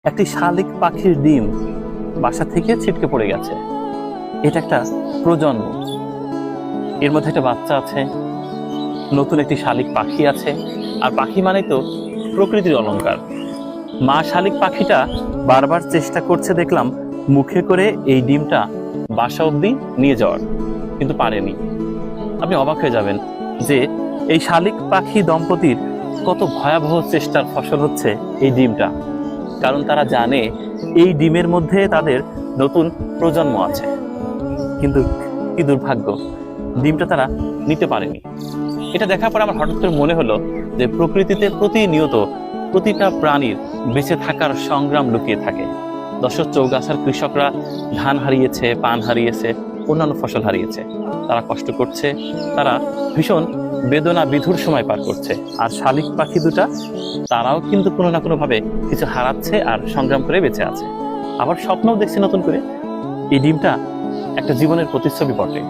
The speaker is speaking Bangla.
একটি শালিক পাখির ডিম বাসা থেকে ছিটকে পড়ে গেছে। এটা একটা প্রজন্ম, এর মধ্যে একটা বাচ্চা আছে, নতুন একটি শালিক পাখি আছে। আর পাখি মানে তো প্রকৃতির অলংকার। মা শালিক পাখিটা বারবার চেষ্টা করছে দেখলাম মুখে করে এই ডিমটা বাসা অবধি নিয়ে যাওয়ার, কিন্তু পারেনি। আপনি অবাক হয়ে যাবেন যে এই শালিক পাখি দম্পতির কত ভয়াবহ চেষ্টার ফসল হচ্ছে এই ডিমটা। কারণ তারা জানে এই ডিমের মধ্যে তাদের নতুন প্রজন্ম আছে, কিন্তু কি দুর্ভাগ্য, ডিমটা তারা নিতে পারেনি। এটা দেখার পর আমার হঠাৎ করে মনে হলো যে প্রকৃতিতে প্রতিনিয়ত প্রতিটা প্রাণীর বেঁচে থাকার সংগ্রাম লুকিয়ে থাকে। দর্শক, চৌগাছার কৃষকরা ধান হারিয়েছে, পান হারিয়েছে, অন্যান্য ফসল হারিয়েছে। তারা কষ্ট করছে, তারা ভীষণ বেদনা বিধুর সময় পার করছে। আর শালিক পাখি দুটা, তারাও কিন্তু কোনো না কোনো ভাবে কিছু হারাচ্ছে আর সংগ্রাম করে বেঁচে আছে। আবার স্বপ্নও দেখছে নতুন করে। এই ডিমটা একটা জীবনের প্রতিচ্ছবি বটে।